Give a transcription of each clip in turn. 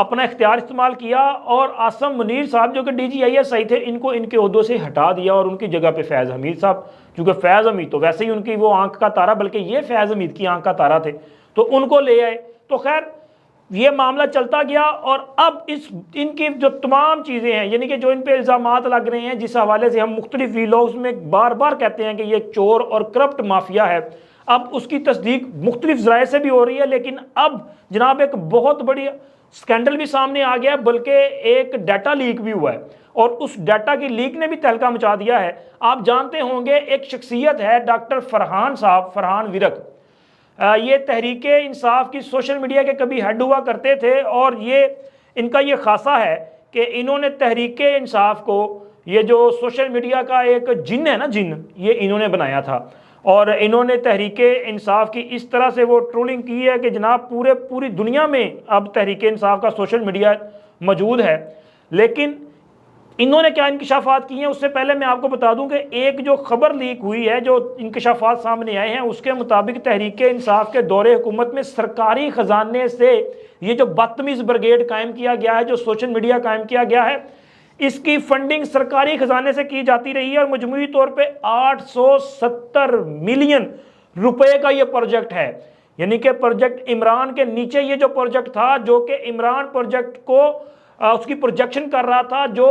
اپنا اختیار استعمال کیا اور عاصم منیر صاحب جو کہ DGISI تھے ان کو ان کے عہدوں سے ہٹا دیا اور ان کی جگہ پہ فیض حمید صاحب، چونکہ فیض حمید تو ویسے ہی ان کی وہ آنکھ کا تارا، بلکہ یہ فیض حمید کی آنکھ کا تارا تھے، تو ان کو لے آئے۔ تو خیر یہ معاملہ چلتا گیا اور اب ان کی جو تمام چیزیں ہیں، یعنی کہ جو ان پہ الزامات لگ رہے ہیں، جس حوالے سے ہم مختلف ویلاگز میں بار بار کہتے ہیں کہ یہ چور اور کرپٹ مافیا ہے، اب اس کی تصدیق مختلف ذرائع سے بھی ہو رہی ہے، لیکن اب جناب ایک بہت بڑی سکینڈل بھی سامنے آ گیا، بلکہ ایک ڈیٹا لیک بھی ہوا ہے، اور اس ڈیٹا کی لیک نے بھی تہلکہ مچا دیا ہے۔ آپ جانتے ہوں گے ایک شخصیت ہے ڈاکٹر فرحان صاحب، فرحان ورک، یہ تحریک انصاف کی سوشل میڈیا کے کبھی ہیڈ ہوا کرتے تھے، اور یہ ان کا یہ خاصہ ہے کہ انہوں نے تحریک انصاف کو، یہ جو سوشل میڈیا کا ایک جن ہے نا، جن، یہ انہوں نے بنایا تھا، اور انہوں نے تحریک انصاف کی اس طرح سے وہ ٹرولنگ کی ہے کہ جناب پوری دنیا میں اب تحریک انصاف کا سوشل میڈیا موجود ہے۔ لیکن انہوں نے کیا انکشافات کیے ہیں، اس سے پہلے میں آپ کو بتا دوں کہ ایک جو خبر لیک ہوئی ہے، جو انکشافات سامنے آئے ہیں، اس کے مطابق تحریک انصاف کے دور حکومت میں سرکاری خزانے سے یہ جو بدتمیز بریگیڈ قائم کیا گیا ہے، جو سوشل میڈیا قائم کیا گیا ہے، اس کی فنڈنگ سرکاری خزانے سے کی جاتی رہی ہے، اور مجموعی طور پہ 870 ملین روپے کا یہ پروجیکٹ ہے۔ یعنی کہ پروجیکٹ عمران کے نیچے یہ جو پروجیکٹ تھا، جو کہ عمران پروجیکٹ کو اس کی پروجیکشن کر رہا تھا، جو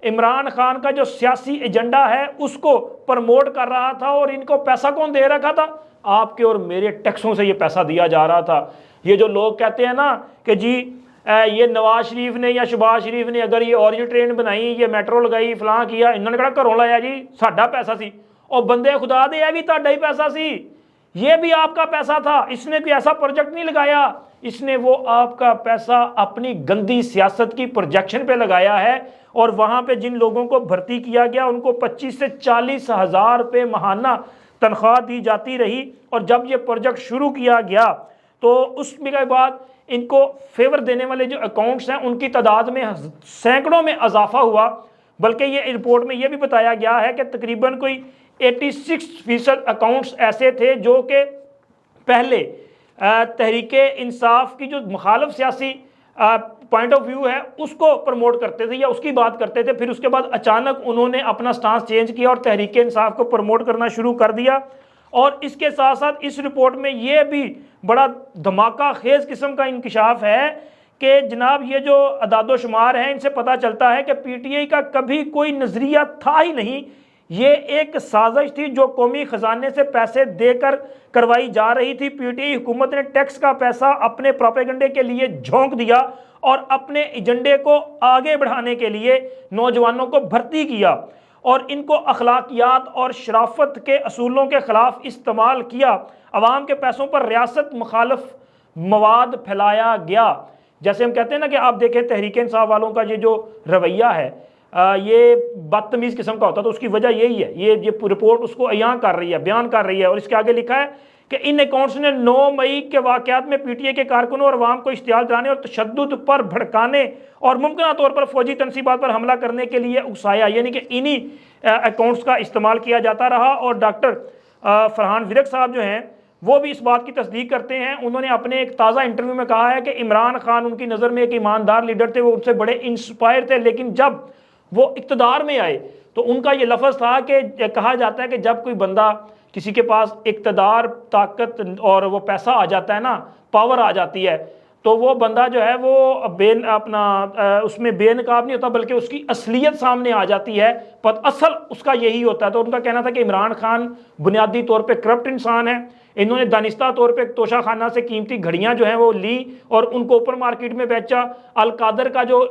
عمران خان کا جو سیاسی ایجنڈا ہے اس کو پرموٹ کر رہا تھا، اور ان کو پیسہ کون دے رکھا تھا؟ آپ کے اور میرے ٹیکسوں سے یہ پیسہ دیا جا رہا تھا۔ یہ جو لوگ کہتے ہیں نا کہ جی یہ نواز شریف نے یا شہباز شریف نے اگر یہ اور یہ ٹرین بنائی، یہ میٹرو لگائی، فلاں کیا، انہوں نے کہا گھروں لایا جی ساڈا پیسہ سی، اور بندے خدا دے یہ بھی تہاڈا ہی پیسہ سی، یہ بھی آپ کا پیسہ تھا، اس نے کوئی ایسا پروجیکٹ نہیں لگایا، اس نے وہ آپ کا پیسہ اپنی گندی سیاست کی پروجیکشن پہ لگایا ہے، اور وہاں پہ جن لوگوں کو بھرتی کیا گیا ان کو 25 سے 40 ہزار روپے ماہانہ تنخواہ دی جاتی رہی، اور جب یہ پروجیکٹ شروع کیا گیا تو اس کے بعد ان کو فیور دینے والے جو اکاؤنٹس ہیں ان کی تعداد میں سینکڑوں میں اضافہ ہوا، بلکہ یہ رپورٹ میں یہ بھی بتایا گیا ہے کہ تقریباً کوئی 86% اکاؤنٹس ایسے تھے جو کہ پہلے تحریک انصاف کی جو مخالف سیاسی پوائنٹ آف ویو ہے اس کو پروموٹ کرتے تھے یا اس کی بات کرتے تھے، پھر اس کے بعد اچانک انہوں نے اپنا سٹانس چینج کیا اور تحریک انصاف کو پروموٹ کرنا شروع کر دیا۔ اور اس کے ساتھ ساتھ اس رپورٹ میں یہ بھی بڑا دھماکہ خیز قسم کا انکشاف ہے کہ جناب یہ جو اعداد و شمار ہیں ان سے پتہ چلتا ہے کہ PTI کا کبھی کوئی نظریہ تھا ہی نہیں، یہ ایک سازش تھی جو قومی خزانے سے پیسے دے کر کروائی جا رہی تھی۔ PTI حکومت نے ٹیکس کا پیسہ اپنے پروپیگنڈے کے لیے جھونک دیا اور اپنے ایجنڈے کو آگے بڑھانے کے لیے نوجوانوں کو بھرتی کیا، اور ان کو اخلاقیات اور شرافت کے اصولوں کے خلاف استعمال کیا، عوام کے پیسوں پر ریاست مخالف مواد پھیلایا گیا۔ جیسے ہم کہتے ہیں نا کہ آپ دیکھیں تحریک انصاف والوں کا یہ جو رویہ ہے یہ بدتمیز قسم کا ہوتا ہے، تو اس کی وجہ یہی ہے، یہ رپورٹ اس کو عیاں کر رہی ہے، بیان کر رہی ہے، اور اس کے آگے لکھا ہے کہ ان اکاؤنٹس نے 9 مئی کے واقعات میں PTI کے کارکنوں اور عوام کو اشتعال دلانے اور تشدد پر بھڑکانے اور ممکنہ طور پر فوجی تنصیبات پر حملہ کرنے کے لیے اکسایا، یعنی کہ انہی اکاؤنٹس کا استعمال کیا جاتا رہا۔ اور ڈاکٹر فرحان ورک صاحب جو ہیں وہ بھی اس بات کی تصدیق کرتے ہیں، انہوں نے اپنے ایک تازہ انٹرویو میں کہا ہے کہ عمران خان ان کی نظر میں ایک ایماندار لیڈر تھے، وہ ان سے بڑے انسپائر تھے، لیکن جب وہ اقتدار میں آئے تو ان کا یہ لفظ تھا کہ کہا جاتا ہے کہ جب کوئی بندہ کسی کے پاس اقتدار، طاقت اور وہ پیسہ آ جاتا ہے نا، پاور آ جاتی ہے، تو وہ بندہ جو ہے وہ اس میں بے نقاب نہیں ہوتا، بلکہ اس کی اصلیت سامنے آ جاتی ہے، اصل اس کا یہی ہوتا ہے۔ تو ان کا کہنا تھا کہ عمران خان بنیادی طور پہ کرپٹ انسان ہے، انہوں نے دانستہ طور پہ توشہ خانہ سے قیمتی گھڑیاں جو ہیں وہ لی اور ان کو اوپن مارکیٹ میں بیچا۔ القادر کا جو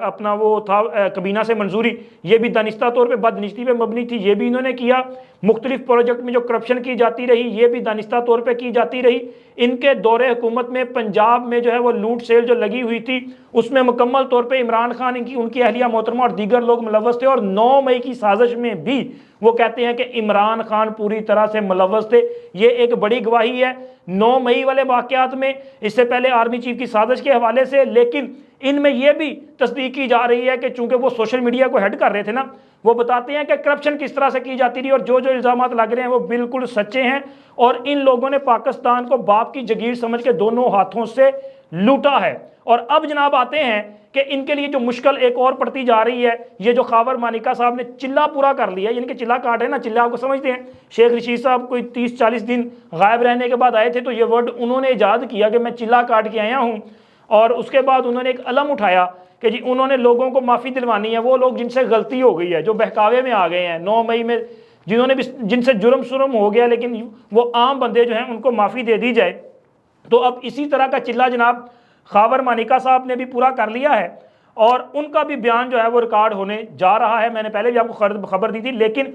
اپنا وہ تھا کابینہ سے منظوری، یہ بھی دانستہ طور پہ بدنستی پہ مبنی تھی، یہ بھی انہوں نے کیا۔ مختلف پروجیکٹ میں جو کرپشن کی جاتی رہی یہ بھی دانستہ طور پہ کی جاتی رہی۔ ان کے دور حکومت میں پنجاب میں جو ہے وہ لوٹ سیل جو لگی ہوئی تھی اس میں مکمل طور پہ عمران خان ان کی اہلیہ محترمہ اور دیگر لوگ ملوث تھے، اور 9 مئی کی سازش میں بھی وہ کہتے ہیں کہ عمران خان پوری طرح سے ملوث تھے۔ یہ ایک بڑی گواہی ہے 9 مئی والے واقعات میں، اس سے پہلے آرمی چیف کی سازش کے حوالے سے، لیکن ان میں یہ بھی تصدیق کی جا رہی ہے کہ چونکہ وہ سوشل میڈیا کو ہیڈ کر رہے تھے نا، وہ بتاتے ہیں کہ کرپشن کس طرح سے کی جاتی رہی اور جو جو الزامات لگ رہے ہیں وہ بالکل سچے ہیں، اور ان لوگوں نے پاکستان کو باپ کی جگیر سمجھ کے دونوں ہاتھوں سے لوٹا ہے۔ اور اب جناب آتے ہیں کہ ان کے لیے جو مشکل ایک اور پڑتی جا رہی ہے، یہ جو خاور مانیکا صاحب نے چلہ پورا کر لیا، یعنی کہ چلہ کاٹ ہے نا، چلہ آپ کو سمجھتے ہیں، شیخ رشید صاحب کوئی 30-40 دن غائب رہنے کے بعد آئے تھے تو یہ ورڈ انہوں نے ایجاد کیا کہ میں چلہ کاٹ کے آیا ہوں، اور اس کے بعد انہوں نے ایک علم اٹھایا کہ جی انہوں نے لوگوں کو معافی دلوانی ہے، وہ لوگ جن سے غلطی ہو گئی ہے، جو بہکاوے میں آ گئے ہیں 9 مئی میں، جن سے جرم سرم ہو گیا لیکن وہ عام بندے جو ہیں ان کو معافی دے دی جائے۔ تو اب اسی طرح کا چلہ جناب خاور مانیکا صاحب نے بھی پورا کر لیا ہے، اور ان کا بھی بیان جو ہے وہ ریکارڈ ہونے جا رہا ہے۔ میں نے پہلے بھی آپ کو خبر دی تھی، لیکن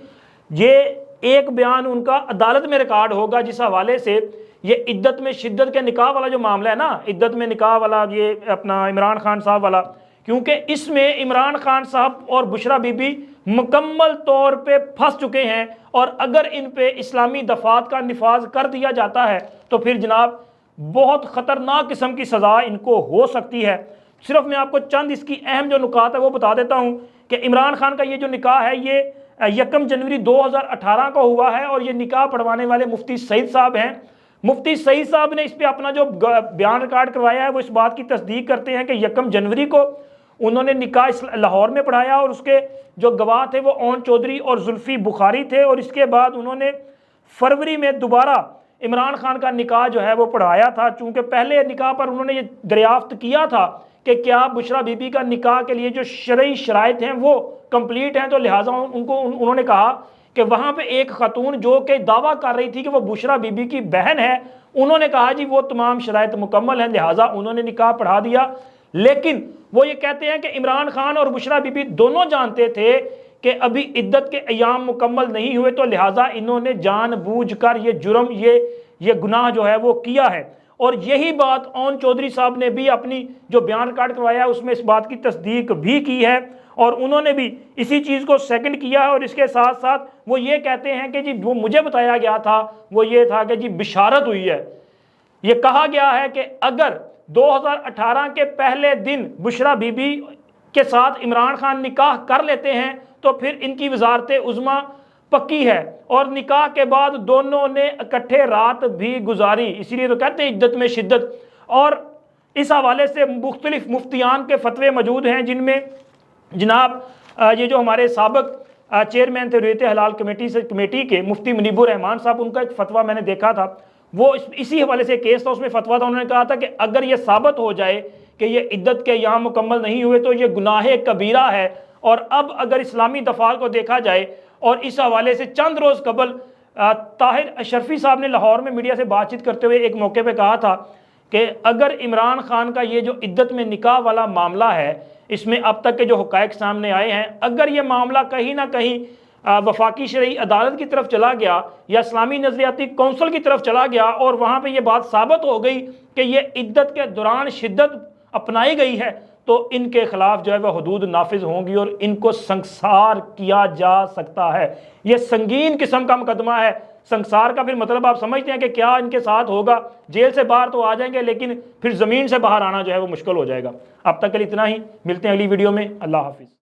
یہ ایک بیان ان کا عدالت میں ریکارڈ ہوگا جس حوالے سے یہ عدت میں شدت کے نکاح والا جو معاملہ ہے نا، عدت میں نکاح والا، یہ اپنا عمران خان صاحب والا، کیونکہ اس میں عمران خان صاحب اور بشرا بی بی مکمل طور پہ پھنس چکے ہیں، اور اگر ان پہ اسلامی دفعات کا نفاذ کر دیا جاتا ہے تو پھر جناب بہت خطرناک قسم کی سزا ان کو ہو سکتی ہے۔ صرف میں آپ کو چند اس کی اہم جو نکات ہے وہ بتا دیتا ہوں کہ عمران خان کا یہ جو نکاح ہے یہ 1 جنوری 2018 کو ہوا ہے، اور یہ نکاح پڑھوانے والے مفتی سعید صاحب ہیں۔ مفتی سعید صاحب نے اس پہ اپنا جو بیان ریکارڈ کروایا ہے وہ اس بات کی تصدیق کرتے ہیں کہ 1 جنوری کو انہوں نے نکاح لاہور میں پڑھایا، اور اس کے جو گواہ تھے وہ اون چودھری اور زلفی بخاری تھے، اور اس کے بعد انہوں نے فروری میں دوبارہ عمران خان کا نکاح جو ہے وہ پڑھایا تھا، چونکہ پہلے نکاح پر انہوں نے یہ دریافت کیا تھا کہ کیا بشرا بی بی کا نکاح کے لیے جو شرعی شرائط ہیں وہ کمپلیٹ ہیں، تو لہٰذا انہوں نے کہا کہ وہاں پہ ایک خاتون جو کہ دعویٰ کر رہی تھی کہ وہ بشرا بی بی کی بہن ہے، انہوں نے کہا جی وہ تمام شرائط مکمل ہیں، لہٰذا انہوں نے نکاح پڑھا دیا۔ لیکن وہ یہ کہتے ہیں کہ عمران خان اور بشرا بی بی دونوں جانتے تھے کہ ابھی عدت کے ایام مکمل نہیں ہوئے، تو لہٰذا انہوں نے جان بوجھ کر یہ جرم، یہ گناہ جو ہے وہ کیا ہے۔ اور یہی بات اون چودھری صاحب نے بھی اپنی جو بیان ریکارڈ کروایا ہے اس میں اس بات کی تصدیق بھی کی ہے، اور انہوں نے بھی اسی چیز کو سیکنڈ کیا ہے، اور اس کے ساتھ ساتھ وہ یہ کہتے ہیں کہ جی وہ مجھے بتایا گیا تھا وہ یہ تھا کہ جی بشارت ہوئی ہے، یہ کہا گیا ہے کہ اگر 2018 کے پہلے دن بشرا بی بی کے ساتھ عمران خان نکاح کر لیتے ہیں تو پھر ان کی وزارت عظمیٰ پکی ہے، اور نکاح کے بعد دونوں نے اکٹھے رات بھی گزاری، اسی لیے تو کہتے ہیں عدت میں شدت۔ اور اس حوالے سے مختلف مفتیان کے فتوے موجود ہیں، جن میں جناب یہ جو ہمارے سابق چیئرمین تھے ریت حلال کمیٹی کے مفتی منیب الرحمان صاحب، ان کا ایک فتویٰ میں نے دیکھا تھا، وہ اسی حوالے سے کیس تھا، اس میں فتویٰ تھا، انہوں نے کہا تھا کہ اگر یہ ثابت ہو جائے کہ یہ عدت کے ایام مکمل نہیں ہوئے تو یہ گناہ کبیرہ ہے۔ اور اب اگر اسلامی دفعات کو دیکھا جائے، اور اس حوالے سے چند روز قبل طاہر اشرفی صاحب نے لاہور میں میڈیا سے بات چیت کرتے ہوئے ایک موقع پہ کہا تھا کہ اگر عمران خان کا یہ جو عدت میں نکاح والا معاملہ ہے، اس میں اب تک کے جو حقائق سامنے آئے ہیں، اگر یہ معاملہ کہیں نہ کہیں وفاقی شرعی عدالت کی طرف چلا گیا یا اسلامی نظریاتی کونسل کی طرف چلا گیا، اور وہاں پہ یہ بات ثابت ہو گئی کہ یہ عدت کے دوران شدت اپنائی گئی ہے، تو ان کے خلاف جو ہے وہ حدود نافذ ہوں گی اور ان کو سنسار کیا جا سکتا ہے۔ یہ سنگین قسم کا مقدمہ ہے۔ سنسار کا پھر مطلب آپ سمجھتے ہیں کہ کیا ان کے ساتھ ہوگا؟ جیل سے باہر تو آ جائیں گے، لیکن پھر زمین سے باہر آنا جو ہے وہ مشکل ہو جائے گا۔ اب تک کے لیے اتنا ہی، ملتے ہیں اگلی ویڈیو میں۔ اللہ حافظ۔